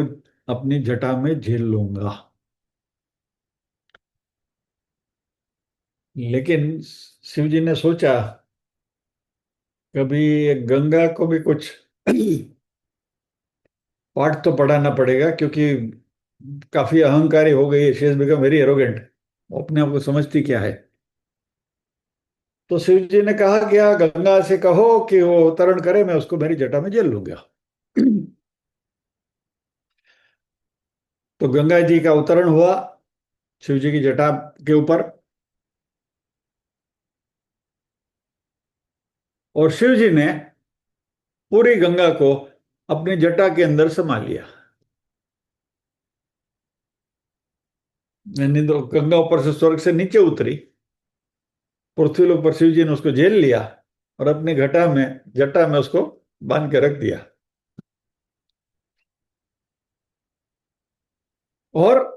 अपनी जटा में झेल लूंगा। लेकिन शिव जी ने सोचा कभी गंगा को भी कुछ पाठ तो पढ़ाना पड़ेगा, क्योंकि काफी अहंकारी हो गई है, she has become very arrogant, अपने आप को समझती क्या है। तो शिव जी ने कहा क्या, गंगा से कहो कि वो अवतरण करे, मैं उसको मेरी जटा में जेल लूंगा। तो गंगा जी का अवतरण हुआ शिव जी की जटा के ऊपर, और शिव जी ने पूरी गंगा को अपनी जटा के अंदर समा लिया। यानी तो गंगा ऊपर से स्वर्ग से नीचे उतरी, पृथ्वी लोक पर शिव जी ने उसको झेल लिया, और अपनी घटा में जटा में उसको बांध के रख दिया। और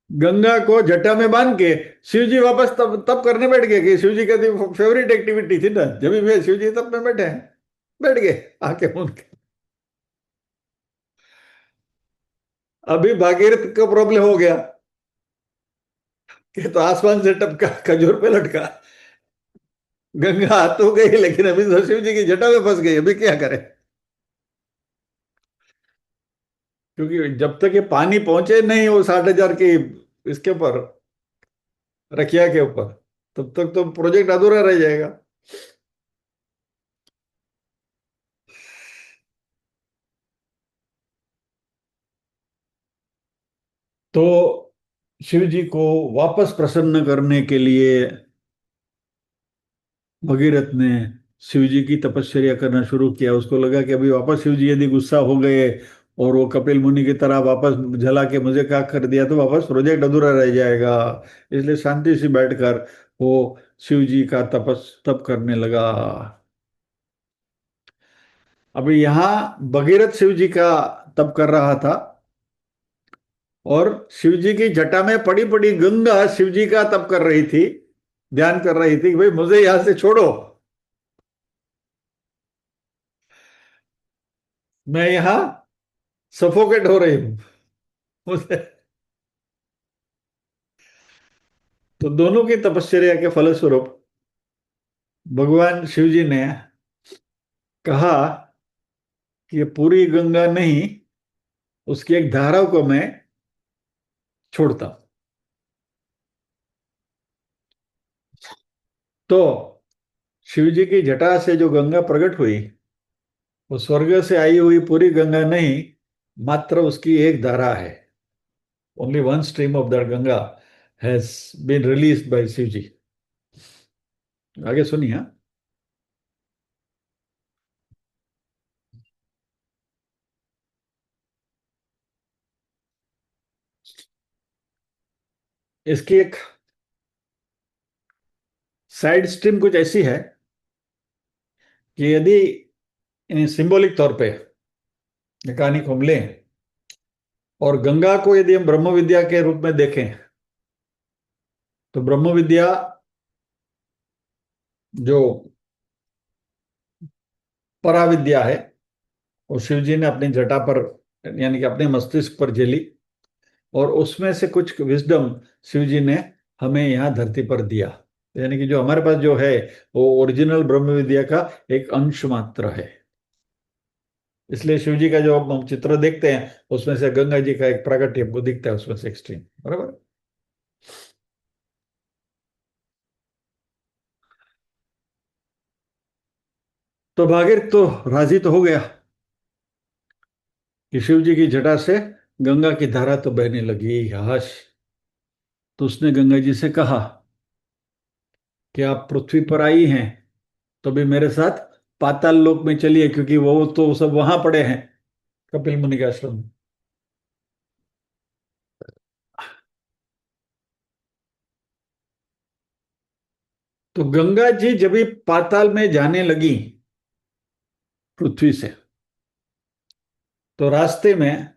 गंगा को जटा में बांध के शिव जी वापस तब तब करने बैठ गए, कि शिव जी का फेवरेट एक्टिविटी थी ना, जब भी शिव जी तब में बैठे हैं, बैठ गए आके उनके। अभी भागीरथ का प्रॉब्लम हो गया कि तो आसमान से टपका, खजूर पे लटका, गंगा आ तो गई लेकिन अभी तो शिव जी की जटा में फंस गई, अभी क्या करें। क्योंकि जब तक ये पानी पहुंचे नहीं वो 60,000 की इसके ऊपर, रखिया के ऊपर, तब तक तो प्रोजेक्ट अधूरा रह जाएगा। तो शिव जी को वापस प्रसन्न करने के लिए भगीरथ ने शिव जी की तपस्या करना शुरू किया। उसको लगा कि अभी वापस शिव जी यदि गुस्सा हो गए और वो कपिल मुनि की तरह वापस जला के मुझे क्या कर दिया, तो वापस प्रोजेक्ट अधूरा रह जाएगा। इसलिए शांति से बैठकर वो शिव जी का तप करने लगा। अभी यहाँ भगीरथ शिव जी का तप कर रहा था, और शिव जी की जटा में पड़ी पड़ी गंगा शिव जी का तप कर रही थी, ध्यान कर रही थी कि भाई मुझे यहां से छोड़ो, मैं यहां सफोकेट हो रही हूं मुझे। तो दोनों की तपश्चर्या के फलस्वरूप भगवान शिव जी ने कहा कि ये पूरी गंगा नहीं, उसकी एक धारा को मैं छोड़ता हूं। तो शिव जी की जटा से जो गंगा प्रकट हुई, वो स्वर्ग से आई हुई पूरी गंगा नहीं, मात्र उसकी एक धारा है। Only one stream of that Ganga has been released by Shiv ji. आगे सुनिए, हाँ। इसकी एक साइड स्ट्रीम कुछ ऐसी है कि यदि सिंबॉलिक तौर पे ये कहानी को हम लें, और गंगा को यदि हम ब्रह्म विद्या के रूप में देखें, तो ब्रह्म विद्या जो पराविद्या है, वो शिव जी ने अपनी जटा पर, यानी कि अपने मस्तिष्क पर झेली, और उसमें से कुछ विजडम शिव जी ने हमें यहाँ धरती पर दिया। यानी कि जो हमारे पास जो है वो ओरिजिनल ब्रह्म विद्या का एक अंश मात्र है। इसलिए शिव जी का जो हम चित्र देखते हैं उसमें से गंगा जी का एक प्राकट्य हमको दिखता है उसमें से एक्सट्रीम, बराबर। तो भागीरथ तो राजी तो हो गया कि शिव जी की जटा से गंगा की धारा तो बहने लगी, हाश। तो उसने गंगा जी से कहा कि आप पृथ्वी पर आई हैं तो भी मेरे साथ पाताल लोक में चलिए, क्योंकि वो तो सब वहां पड़े हैं कपिल मुनि के आश्रम में। तो गंगा जी जब भी पाताल में जाने लगी पृथ्वी से, तो रास्ते में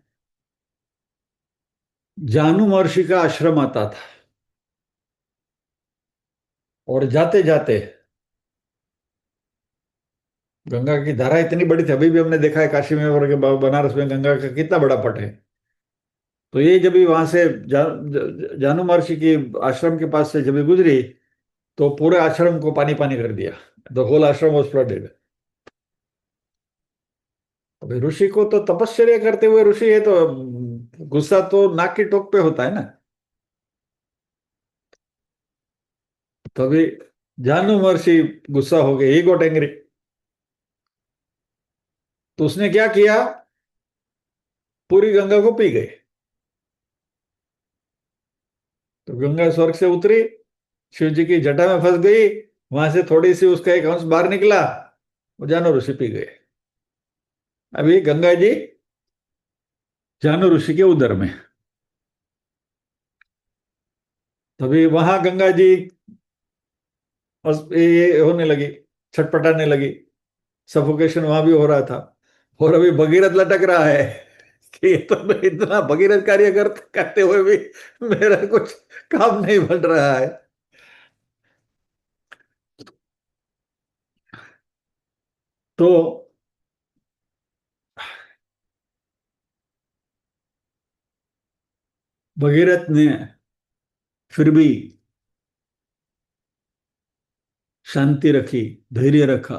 जानु महर्षि का आश्रम आता था। और जाते जाते गंगा की धारा इतनी बड़ी थी, अभी भी हमने देखा है काशी में और बनारस में गंगा का कितना बड़ा पट है। तो ये जब भी वहां से जानु महर्षि की आश्रम के पास से जब भी गुजरी तो पूरे आश्रम को पानी पानी कर दिया। द होल आश्रम वॉज फ्लडेड। अभी ऋषि को तो तपश्चर्या करते हुए ऋषि है तो गुस्सा तो नाक की टोक पे होता है ना। तभी जानु महर्षि गुस्सा हो गए, ही गॉट एंग्री। तो उसने क्या किया, पूरी गंगा को पी गए। तो गंगा स्वर्ग से उतरी, शिव जी की जटा में फंस गई, वहां से थोड़ी सी उसका एक अंश बाहर निकला, वो जानो ऋषि पी गए। अभी गंगा जी जानो ऋषि के उदर में। तभी वहां गंगा जी ये होने लगी, छटपटाने लगी। सफोकेशन वहां भी हो रहा था। और अभी भगीरथ लटक रहा है कि ये तो मैं इतना भगीरथ कार्य करते हुए भी मेरा कुछ काम नहीं बन रहा है। तो भगीरथ ने फिर भी शांति रखी, धैर्य रखा।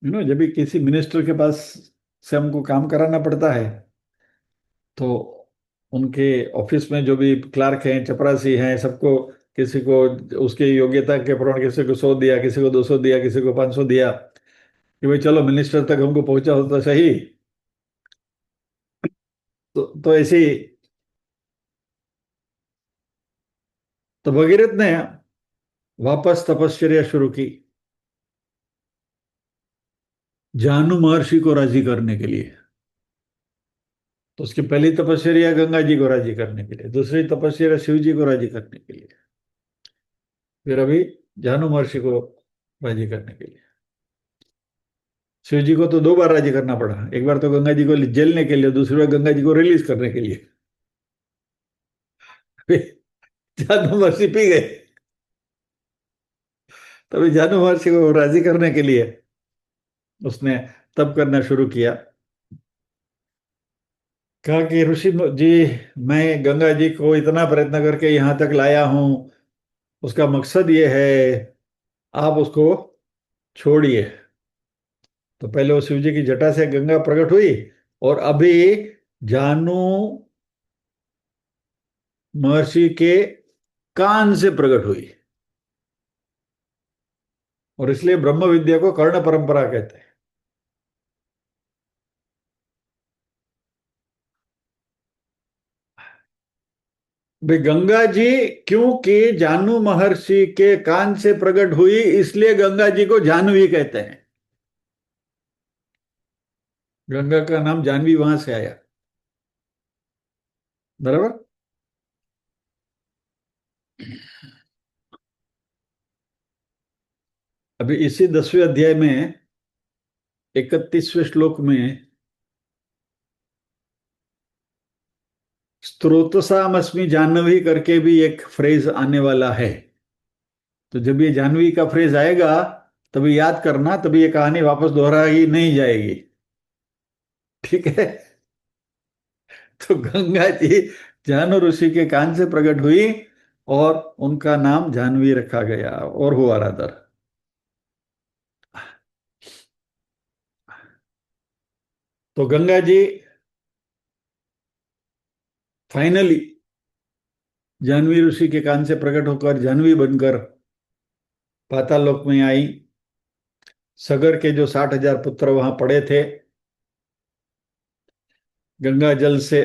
जब भी किसी मिनिस्टर के पास से हमको काम कराना पड़ता है तो उनके ऑफिस में जो भी क्लार्क हैं, चपरासी हैं, सबको किसी को उसकी योग्यता के प्रमाण किसी को 100 दिया, किसी को 200 दिया, किसी को 500 दिया कि भाई चलो मिनिस्टर तक हमको पहुंचा हो तो सही। तो ऐसे ही तो भगीरथ ने वापस तपश्चर्या शुरू की जानु महर्षि को राजी करने के लिए। तो उसकी पहली तपस्या गंगा जी को राजी करने के लिए, दूसरी तपस्या शिव जी को राजी करने के लिए, फिर अभी जानु महर्षि को राजी करने के लिए। शिव जी को तो 2 बार राजी करना पड़ा, एक बार तो गंगा जी को जेलने के लिए, दूसरी बार गंगा जी को रिलीज करने के लिए। जानु महर्षि पी गए। तभी जानु महर्षि को राजी करने के लिए उसने तप करना शुरू किया। कहा कि ऋषि जी, मैं गंगा जी को इतना प्रयत्न करके यहाँ तक लाया हूँ, उसका मकसद ये है, आप उसको छोड़िए। तो पहले वो शिव जी की जटा से गंगा प्रकट हुई और अभी जानु महर्षि के कान से प्रकट हुई। और इसलिए ब्रह्म विद्या को कर्ण परंपरा कहते हैं। भाई गंगा जी क्योंकि जानु महर्षि के कान से प्रकट हुई इसलिए गंगा जी को जानवी कहते हैं। गंगा का नाम जानवी वहां से आया, बराबर। अभी इसी 10वें अध्याय में 31वें श्लोक में स्त्रोतसामस्मि जानवी करके भी एक फ्रेज आने वाला है। तो जब ये जानवी का फ्रेज आएगा तभी याद करना, तभी ये कहानी वापस दोहराई नहीं जाएगी, ठीक है। तो गंगा जी जानु ऋषि के कान से प्रकट हुई और उनका नाम जानवी रखा गया और हुआ रादर। तो गंगा जी फाइनली जाह्नवी ऋषि के कान से प्रकट होकर जाह्नवी बनकर पाताल लोक में आई। सगर के जो 60,000 पुत्र वहां पड़े थे, गंगा जल से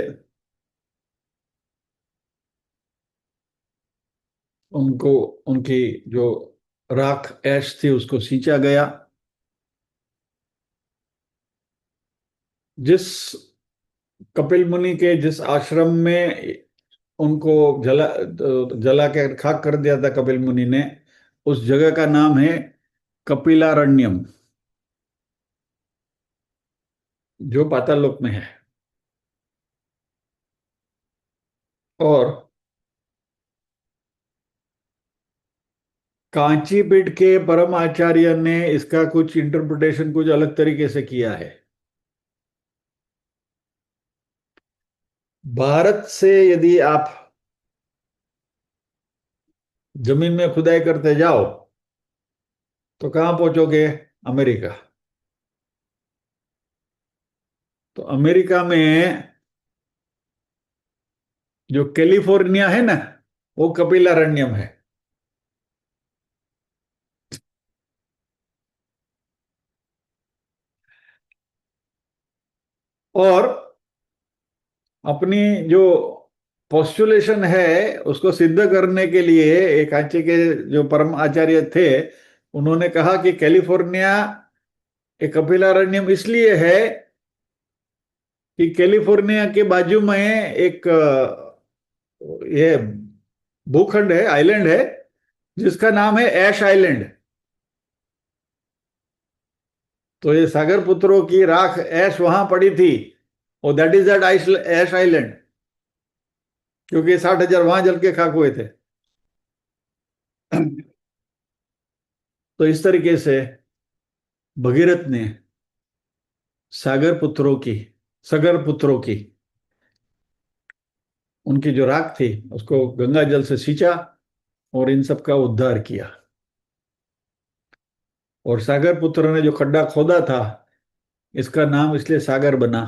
उनको, उनकी जो राख ऐश थी उसको सींचा गया। जिस कपिल मुनि के जिस आश्रम में उनको जला के खाक कर दिया था कपिल मुनि ने, उस जगह का नाम है कपिलारण्यम, जो पाताल लोक में है। और कांची पीठ के परम आचार्य ने इसका कुछ इंटरप्रिटेशन कुछ अलग तरीके से किया है। भारत से यदि आप जमीन में खुदाई करते जाओ तो कहां पहुंचोगे? अमेरिका। तो अमेरिका में जो कैलिफोर्निया है ना, वो कपिलारण्यम है। और अपनी जो पोस्टुलेशन है उसको सिद्ध करने के लिए एक आचे के जो परम आचार्य थे, उन्होंने कहा कि कैलिफोर्निया एक कपिलारण्यम इसलिए है कि कैलिफोर्निया के बाजू में एक ये भूखंड है, आइलैंड है, जिसका नाम है ऐश आइलैंड। तो ये सागर पुत्रों की राख ऐश वहां पड़ी थी, और that is that ash island, क्योंकि 60,000 वहां जल के खाक हुए थे। तो इस तरीके से भगीरथ ने सागर पुत्रों की, सागर पुत्रों की उनकी जो राख थी उसको गंगा जल से सींचा और इन सब का उद्धार किया। और सागर पुत्र ने जो खड्डा खोदा था, इसका नाम इसलिए सागर बना।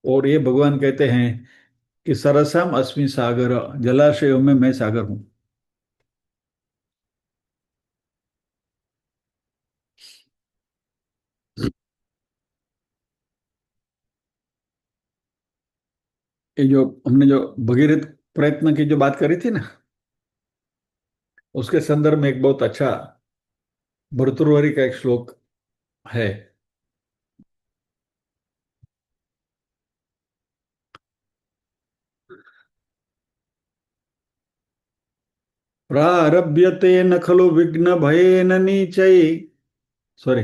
और ये भगवान कहते हैं कि सरसम अस्मि सागर, जलाशयों में मैं सागर हूं। ये जो हमने जो भगीरथ प्रयत्न की जो बात करी थी ना, उसके संदर्भ में एक बहुत अच्छा भर्तृहरि का एक श्लोक है। प्रारभ्यते न खलु विघ्न भयेन नीचै, सॉरी,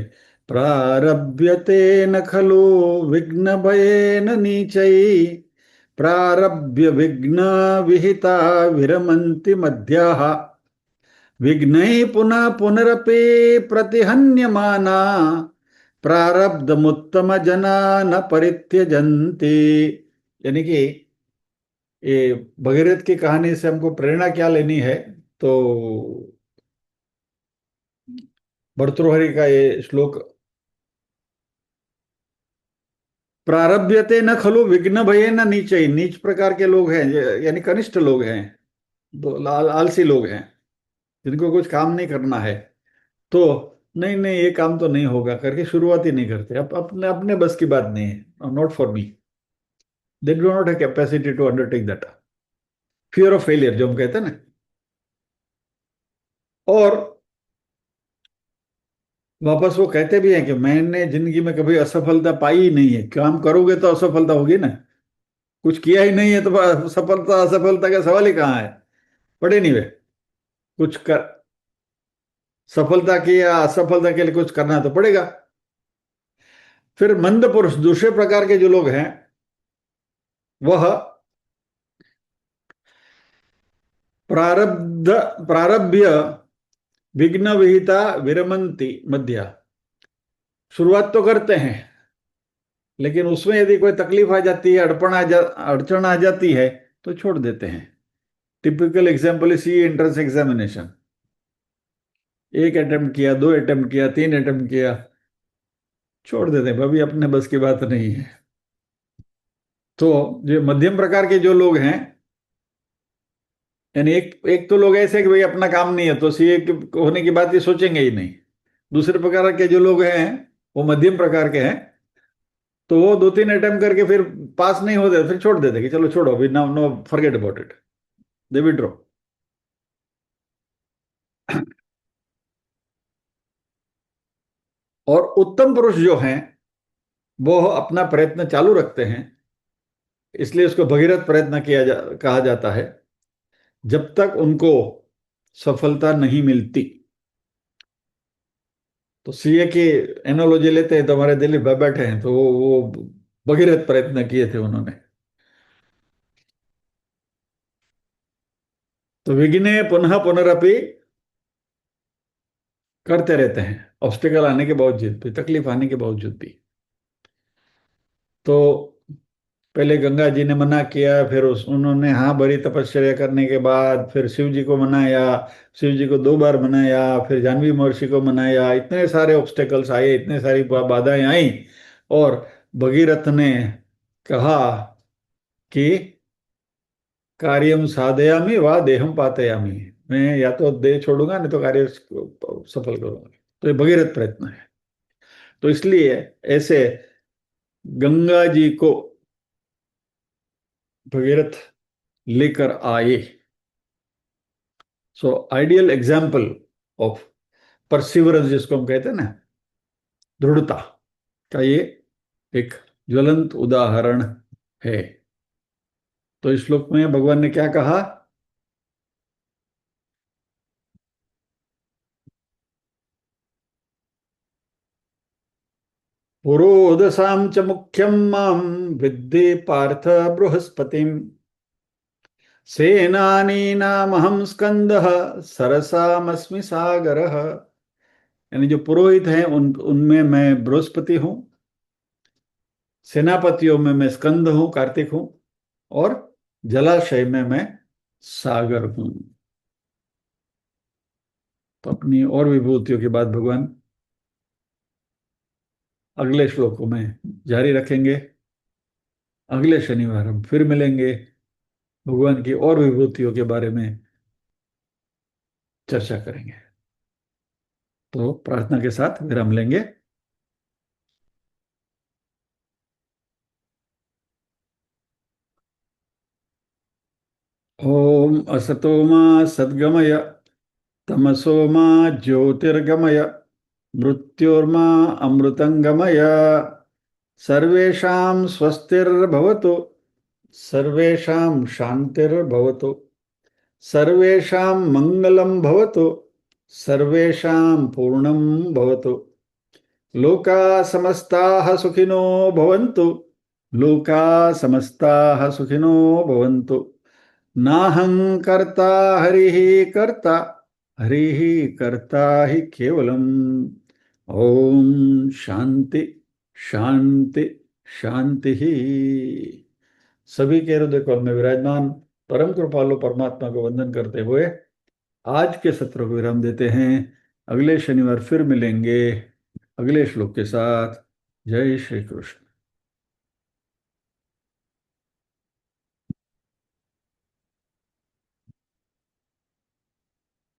प्रारभ्यते न खलु विघ्न भयेन नीचै, प्रारभ्य विघ्न विहिता विरमन्ति मध्याः, विघ्नैः पुनः पुनरपि प्रतिहन्यमाना, प्रारब्धमुत्तम जना न परित्यजन्ति। यानी कि ये भगीरथ की कहानी से हमको प्रेरणा क्या लेनी है? तो भर्तृहरि का ये श्लोक, प्रारभ्यते न खलु विघ्न भये न नीचे, नीच प्रकार के लोग हैं, यानी कनिष्ठ लोग हैं, तो आलसी लोग हैं, जिनको कुछ काम नहीं करना है, तो नहीं नहीं ये काम तो नहीं होगा करके शुरुआत ही नहीं करते। अब अपने अपने बस की बात नहीं है, not for me, they do not have capacity to undertake that, fear of failure जो हम कहते हैं ना। और वापस वो कहते भी हैं कि मैंने जिंदगी में कभी असफलता पाई ही नहीं है। काम करोगे तो असफलता होगी ना, कुछ किया ही नहीं है तो सफलता असफलता का सवाल ही कहाँ है? पढ़े नहीं वे कुछ कर, सफलता की या असफलता के लिए कुछ करना तो पड़ेगा। फिर मंद पुरुष दूसरे प्रकार के जो लोग हैं, वह प्रारब्ध प्रारभ्य विघ्न विहिता विरमंती मध्या, शुरुआत तो करते हैं, लेकिन उसमें यदि कोई तकलीफ आ जाती है, अड़चन आ जाती है, तो छोड़ देते हैं। टिपिकल एग्जाम्पल है सी एंट्रेंस एग्जामिनेशन। एक अटेम्प्ट किया, दो अटेम्प्ट किया, तीन अटेम्प्ट किया, छोड़ देते हैं, अभी अपने बस की बात नहीं है। तो जो मध्यम प्रकार के जो लोग हैं, यानी एक एक तो लोग ऐसे कि भाई अपना काम नहीं है तो सीए होने की बात ये सोचेंगे ही नहीं। दूसरे प्रकार के जो लोग हैं वो मध्यम प्रकार के हैं, तो वो दो तीन अटेम्प्ट करके फिर पास नहीं होते, फिर छोड़ देते कि चलो छोड़ो अभी, no no forget about it, they withdraw. और उत्तम पुरुष जो हैं वो अपना प्रयत्न चालू रखते हैं, इसलिए उसको भगीरथ प्रयत्न कहा जाता है, जब तक उनको सफलता नहीं मिलती। तो सीए की एनोलॉजी लेते हैं तो हमारे दिल्ली में बैठे हैं, तो वो भगीरथ प्रयत्न किए थे उन्होंने। तो विघ्ने पुनः पुनरपि करते रहते हैं, ऑब्स्टिकल आने के बावजूद भी, तकलीफ आने के बावजूद भी। तो पहले गंगा जी ने मना किया, फिर उस उन्होंने हाँ भरी तपश्चर्या करने के बाद फिर शिव जी को मनाया, शिव जी को 2 बार मनाया, फिर जाह्नवी महर्षि को मनाया, इतने सारे ऑब्स्टेकल्स आए, इतने सारी बाधाएं आई, और भगीरथ ने कहा कि कार्यम साधयामि वा देहम पातयामि, मैं या तो देह छोड़ूंगा नहीं तो कार्य सफल करूंगा। तो ये भगीरथ प्रयत्न है। तो इसलिए ऐसे गंगा जी को भगीरथ लेकर आए। So ideal example of perseverance जिसको हम कहते हैं ना, दृढ़ता का ये एक ज्वलंत उदाहरण है। तो इस श्लोक में भगवान ने क्या कहा? पुरोदसां च मुख्यम माम विद्धि पार्थ बृहस्पतिम, सेनानीनामहं स्कंदः सरसामस्मि सागरः। यानी जो पुरोहित हैं उनमें मैं बृहस्पति हूँ, सेनापतियों में मैं स्कंद हूँ, कार्तिक हूँ, और जलाशय में मैं सागर हूँ। तो अपनी और विभूतियों के बाद भगवान अगले श्लोकों में जारी रखेंगे। अगले शनिवार हम फिर मिलेंगे, भगवान की और विभूतियों के बारे में चर्चा करेंगे। तो प्रार्थना के साथ विराम लेंगे। ओम असतो मा सद्गमय, तमसो मा ज्योतिर्गमय, मृत्योर्मा अमृतंगमय। सर्वेषां स्वस्तिर्भवतु, सर्वेषां शान्तिर्भवतु, सर्वेषां मङ्गलं भवतु, सर्वेषां पूर्णं भवतु। लोका समस्ताः सुखिनो भवन्तु, लोका समस्ताः सुखिनो भवन्तु। नाहं कर्ता हरिः कर्ता, हरिः कर्ता हि केवलम्। ओम शांति शांति शांति ही। सभी के हृदय कमल में विराजमान परम कृपालु परमात्मा को वंदन करते हुए आज के सत्र को विराम देते हैं। अगले शनिवार फिर मिलेंगे अगले श्लोक के साथ। जय श्री कृष्ण।